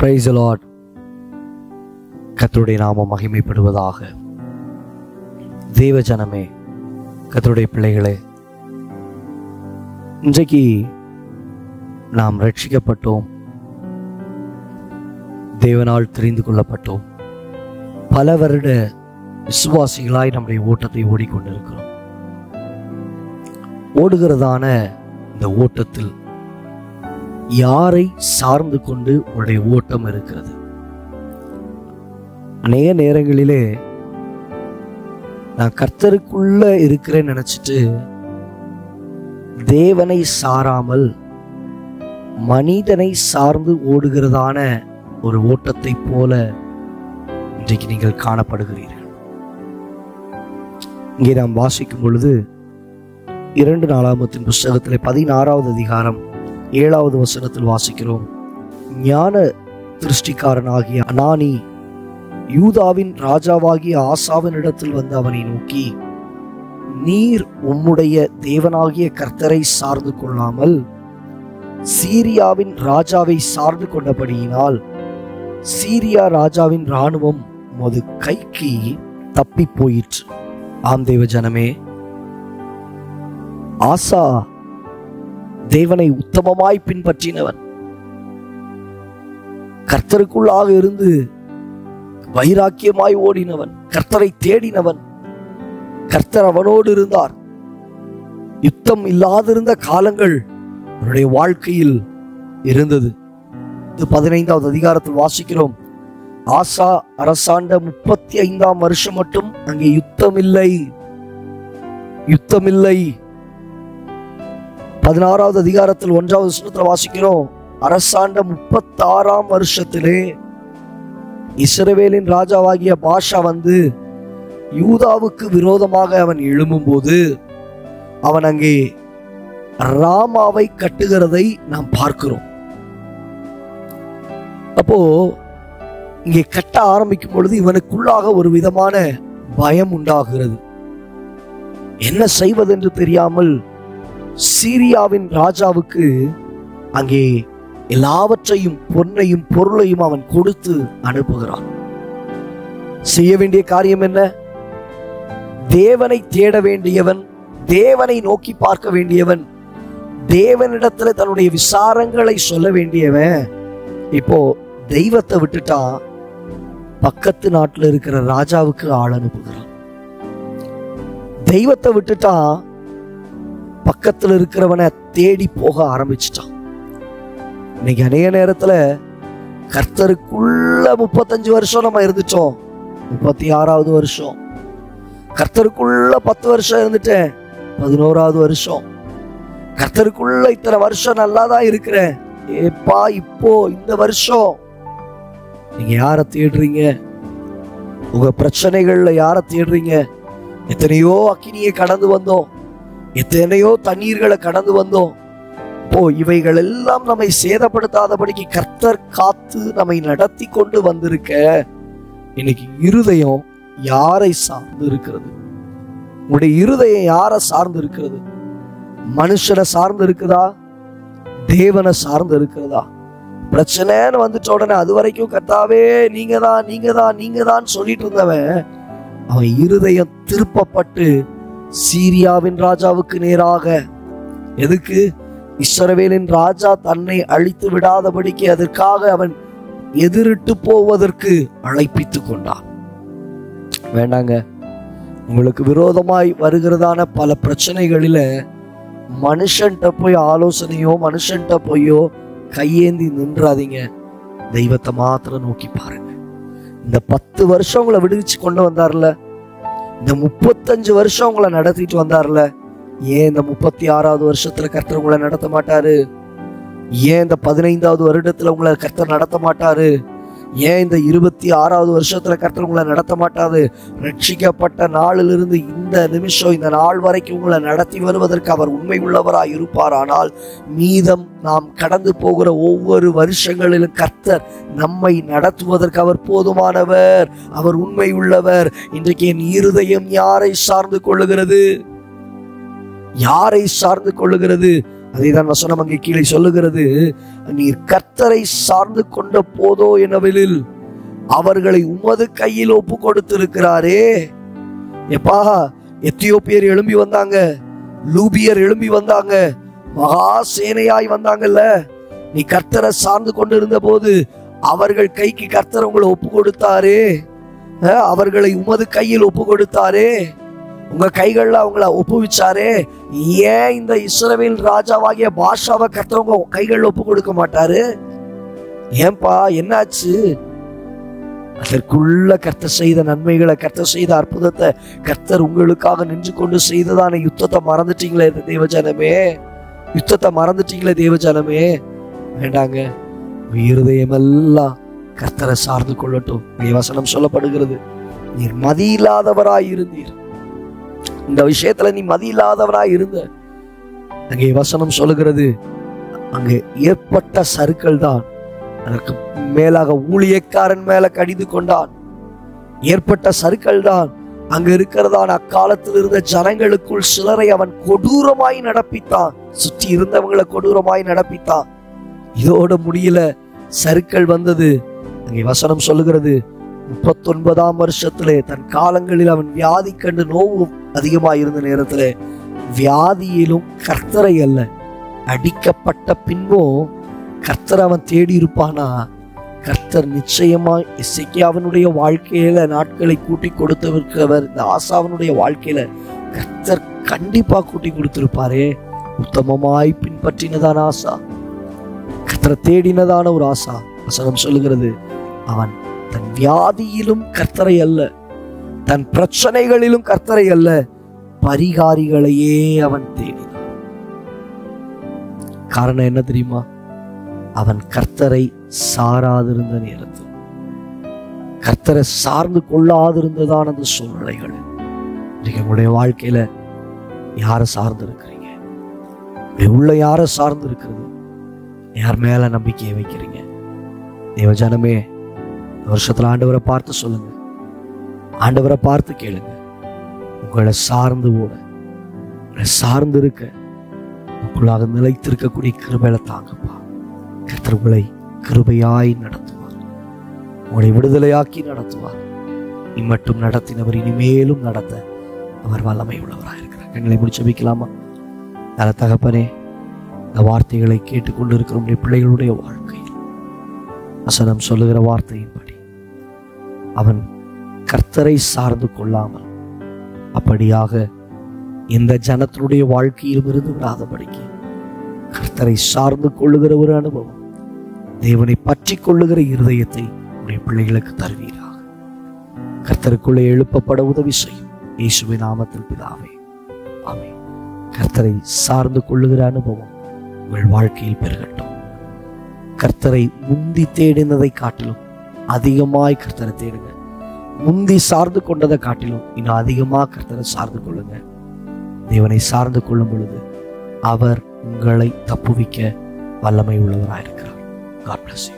Praise the Lord. கர்த்தருடைய நாமம் மகிமைப்படுவதாக. தேவ ஜனமே, கர்த்தருடைய பிள்ளைகளே, இன்றைக்கு நாம் ரட்சிக்கப்பட்டோம், தேவனால் தெரிந்து கொள்ளப்பட்டோம். பல வருட விசுவாசிகளாய் நம்முடைய ஓட்டத்தை ஓடிக்கொண்டிருக்கிறோம். ஓடுகிறதான இந்த ஓட்டத்தில் யாரை சார்ந்து கொண்டு உங்களுடைய ஓட்டம் இருக்கிறது? அநேக நேரங்களிலே நான் கர்த்தருக்குள்ள இருக்கிறேன்னு நினைச்சிட்டு தேவனை சாராமல் மனிதனை சார்ந்து ஓடுகிறதான ஒரு ஓட்டத்தை போல இன்றைக்கு நீங்கள் காணப்படுகிறீர்கள். இங்கே நாம் வாசிக்கும் பொழுது 2 நாளாகமத்தின் புஸ்தகத்திலே 16வது அதிகாரம் 7வது வசனத்தில் வாசிக்கிறோம். ஞான திருஷ்டிக்காரனாகிய அனானி யூதாவின் ராஜாவாகிய ஆசாவின் இடத்தில் வந்து அவனை நோக்கி, நீர் உம்முடைய தேவனாகிய கர்த்தரை சார்ந்து கொள்ளாமல் சீரியாவின் ராஜாவை சார்ந்து கொண்டபடியினால் சீரியா ராஜாவின் இராணுவம் உமது கைக்கு தப்பி போயிற்று. ஆம் தேவ ஜனமே, ஆசா தேவனை உத்தமமாய் பின்பற்றினவன், கர்த்தருக்குள்ளாக இருந்து வைராக்கியமாய் ஓடினவன், கர்த்தரை தேடினவன். கர்த்தர் அவனோடு இருந்தார். யுத்தம் இல்லாதிருந்த காலங்கள் அவருடைய வாழ்க்கையில் இருந்தது. 15வது அதிகாரத்தில் வாசிக்கிறோம். ஆசா அரசாண்ட 35ஆம் வருஷம் மட்டும் அங்கே யுத்தமில்லை. 16வது அதிகாரத்தில் 1வது வசனத்தில் வாசிக்கிறோம். அரசாண்ட 36ஆம் வருஷத்திலே இஸ்ரவேலின் ராஜாவாகிய பாஷா வந்து யூதாவுக்கு விரோதமாக அவன் எழும்பும் போது அவன் அங்கே ராமாவை கட்டுகிறதை நாம் பார்க்கிறோம். அப்போ இங்கே கட்ட ஆரம்பிக்கும் பொழுது இவனுக்குள்ளாக ஒரு விதமான பயம் உண்டாகிறது. என்ன செய்வது என்று தெரியாமல் சீரியாவின் ராஜாவுக்கு அங்கே எல்லாவற்றையும் பொன்னையும் பொருளையும் அவன் கொடுத்து அனுப்புகிறான். செய்ய வேண்டிய காரியம் என்ன? தேவனை தேட வேண்டியவன், தேவனை நோக்கி பார்க்க வேண்டியவன், தேவனிடத்துல தன்னுடைய விசாரங்களை சொல்ல வேண்டியவன் இப்போ தெய்வத்தை விட்டுட்டான். பக்கத்து நாட்டில் இருக்கிற ராஜாவுக்கு ஆள் அனுப்புகிறான். தெய்வத்தை விட்டுட்டான், பக்கத்தில் இருக்கிறவனை தேடி போக ஆரம்பிச்சிட்டான். இன்னைக்கு அநேக நேரத்துல கர்த்தருக்குள்ள 35 வருஷம் நம்ம இருந்துட்டோம், 36வது வருஷம். கர்த்தருக்குள்ள 10 வருஷம் இருந்துட்டேன், 11வது வருஷம். கர்த்தருக்குள்ள இத்தனை வருஷம் நல்லாதான் இருக்கிறேன், ஏப்பா இப்போ இந்த வருஷம் நீங்க யாரை தேடுறீங்க? உங்க பிரச்சனைகள்ல யாரை தேடுறீங்க? எத்தனையோ அக்கினியை கடந்து வந்தோம், எத்தனையோ தண்ணீர்களை கடந்து வந்தோம். இவைகள் எல்லாம் நம்மை சேதப்படுத்தாதபடிக்கு கர்த்தர் காத்து நம்மை நடத்தி கொண்டு வந்திருக்க, இன்னைக்கு இருதயம் யாரை சார்ந்து இருக்கிறது? உங்களுடைய இருதயம் யாரை சார்ந்து இருக்கிறது? மனுஷனை சார்ந்து இருக்குதா? தேவனை சார்ந்து இருக்கிறதா? பிரச்சனைன்னு வந்துட்ட உடனே அது வரைக்கும் கர்த்தாவே நீங்க தான் சொல்லிட்டு இருந்தவன், அவன் இருதயம் திருப்பப்பட்டு சீரியாவின் ராஜாவுக்கு நேராக, எதுக்கு? இஸ்ரவேலின் ராஜா தன்னை அழித்து விடாதபடிக்கு அதற்காக அவன் எதிரிட்டு போவதற்கு அழைப்பித்துக் கொண்டான். வேண்டாங்க, உங்களுக்கு விரோதமாய் வருகிறதான பல பிரச்சனைகளில மனுஷன்கிட்ட போய் ஆலோசனையோ மனுஷன்கிட்ட போயோ கையேந்தி நின்றாதீங்க. தெய்வத்தை மாத்திரம் நோக்கி பாருங்க. இந்த 10 வருஷம் உங்களை விடுவிச்சு கொண்டு வந்தார்ல, இந்த 35 வருஷம் உங்களை நடத்திட்டு வந்தார்ல, ஏன் இந்த 36வது வருஷத்துல கர்த்தர் உங்களை நடத்த மாட்டாரு? ஏன் இந்த 15வது வருடத்துல உங்களை கர்த்தர் நடத்த மாட்டாரு? ஏன் இந்த 26வது வருஷத்துல கர்த்தர் உங்களை நடத்த மாட்டாது? ரட்சிக்கப்பட்ட நாளிலிருந்து இந்த நிமிஷம், இந்த நாள் வரைக்கும் உங்களை நடத்தி வருவதற்கு அவர் உண்மை உள்ளவராய் இருப்பார். ஆனால் மீதம் நாம் கடந்து போகிற ஒவ்வொரு வருஷங்களிலும் கர்த்தர் நம்மை நடத்துவதற்கு அவர் போதுமானவர், அவர் உண்மை உள்ளவர். இன்றைக்கு என் இருதயம் யாரை சார்ந்து கொள்ளுகிறது? யாரை சார்ந்து கொள்ளுகிறது? அதைதான் வசனம் அங்கே கீழே சொல்லுகிறது. நீர் கர்த்தரை சார்ந்து கொண்ட போதோ எனவில் அவர்களை உமது கையில் ஒப்பு கொடுத்திருக்கிறாரே. எப்பா, எத்தியோப்பியர் எழும்பி வந்தாங்க, லூபியர் எழும்பி வந்தாங்க, மகா சேனையாய் வந்தாங்கல்ல. நீ கர்த்தரை சார்ந்து கொண்டு இருந்த போது அவர்கள் கைக்கு கர்த்தர் உங்களை ஒப்பு கொடுத்தாரே, அவர்களை உமது கையில் ஒப்பு கொடுத்தாரே, உங்க கைகள்ல அவங்கள ஒப்புவிச்சாரே. ஏன் இந்த இஸ்ரவேல் ராஜாவாகிய பாஷாவை கர்த்தர் உங்க கைகள்ல ஒப்பு கொடுக்க மாட்டாரு? ஏன்பா, என்னாச்சு? அதற்குள்ள கர்த்தர் செய்த நன்மைகளை, கர்த்தர் செய்த அற்புதத்தை, கர்த்தர் உங்களுக்காக நின்று கொண்டு செய்ததான யுத்தத்தை மறந்துட்டீங்களே தேவஜனமே? யுத்தத்தை மறந்துட்டீங்களே தேவஜனமே? வேண்டாங்க, இருதயமெல்லாம் கர்த்தரை சார்ந்து கொள்ளட்டும். வசனம் சொல்லப்படுகிறது, நீர் மதி இல்லாதவராய் இருந்தீர். இந்த விஷயத்துல நீ மதி இல்லாதவராய் இருந்த. அங்கே வசனம் சொல்லுகிறது, அங்கே ஏற்பட்ட சறுக்கல் தான் அதற்கு மேலாக ஊழியக்காரன் மேல கடிந்து கொண்டான். ஏற்பட்ட சறுக்கல் தான் அங்க இருக்கிறதான அக்காலத்தில் இருந்த ஜனங்களுக்குள் சிலரை அவன் கொடூரமாய் நடப்பித்தான். சுற்றி இருந்தவங்களை கொடூரமாய் நடப்பித்தான். இதோட முடியல, சறுக்கல் வந்தது. அங்கே வசனம் சொல்லுகிறது, 39ஆம் வருஷத்திலே தன் காலங்களில் அவன் வியாதி கண்டு நோவு அதிகமாக இருந்த நேரத்திலே வியாதியிலும் கர்த்தரை அல்ல, அடிக்கப்பட்ட பின்பும் கர்த்தர் அவன் தேடி இருப்பானா? கர்த்தர் நிச்சயமா எசேக்கியாவினுடைய வாழ்க்கையில நாட்களை கூட்டி கொடுத்திருக்கிறவர். இந்த ஆசாவனுடைய வாழ்க்கையில கர்த்தர் கண்டிப்பா கூட்டி கொடுத்திருப்பாரே. உத்தமமாய் பின்பற்றினதான ஆசா, கர்த்தரை தேடினதான ஒரு ஆசா. வசனம் சொல்லுகிறது, அவன் தன் வியாதியிலும் கர்த்தரை அல்ல, தன் பிரச்சனைகளிலும் கர்த்தரை அல்ல, பரிகாரிகளையே அவன் தேடினான். காரணம் என்ன தெரியுமா? அவன் கர்த்தரை சாராதிருந்த நேரத்தில், கர்த்தரை சார்ந்து கொள்ளாதிருந்ததான அந்த சூழ்நிலைகள். இன்னைக்கு உங்களுடைய வாழ்க்கையில யாரை சார்ந்து இருக்கிறீங்க? உள்ள யாரை சார்ந்து இருக்கிறது? யார் மேல நம்பிக்கையை வைக்கிறீங்க? தேவஜனமே, வருஷத்துல ஆண்டவரை பார்த்து சொல்லுங்க, ஆண்டவரை பார்த்து கேளுங்க. உங்களை சார்ந்து ஓட, உங்களை சார்ந்து இருக்க, உங்களாக நிலைத்திருக்கக்கூடிய கிருபையில தாங்கப்பா. கர்த்தர் உங்களை கிருபையாய் நடத்துவார், உங்களை விடுதலையாக்கி நடத்துவார். நீ மட்டும் நடத்தினவர் இனிமேலும் நடத்த அவர் வல்லமை உள்ளவராக இருக்கிறார். கண்களை முடிச்சு வைக்கலாமா? நல்ல தகப்பனே, இந்த வார்த்தைகளை கேட்டுக்கொண்டு இருக்கிற உங்களுடைய பிள்ளைகளுடைய வாழ்க்கையில் வசனம் சொல்லுகிற வார்த்தையின்படி அவன் கர்த்தரை சார்ந்து கொள்ளாமல் அப்படியாக இந்த ஜனத்தினுடைய வாழ்க்கையிலும் இருந்து விடாதபடிக்கு கர்த்தரை சார்ந்து கொள்ளுகிற ஒரு அனுபவம், தேவனை பற்றி கொள்ளுகிற இருதயத்தை உடைய பிள்ளைகளுக்கு தருவீராக. கர்த்தருக்குள்ளே எழுப்பப்பட உதவி செய்யும் இயேசுவின் நாமத்தில் பிதாவே, ஆமென். கர்த்தரை சார்ந்து கொள்ளுகிற அனுபவம் உங்கள் வாழ்க்கையில் பெருகட்டும். கர்த்தரை முந்தி தேடினதை காட்டிலும் அதிகமாய் கர்த்தரை தேடுங்க. முந்தி சார்ந்து கொண்டதை காட்டிலும் இன்னும் அதிகமாக கர்த்தரை சார்ந்து கொள்ளுங்க. தேவனை சார்ந்து கொள்ளும் பொழுது அவர் உங்களை தப்புவிக்க வல்லமை உள்ளவராயிருக்கிறார். God bless you.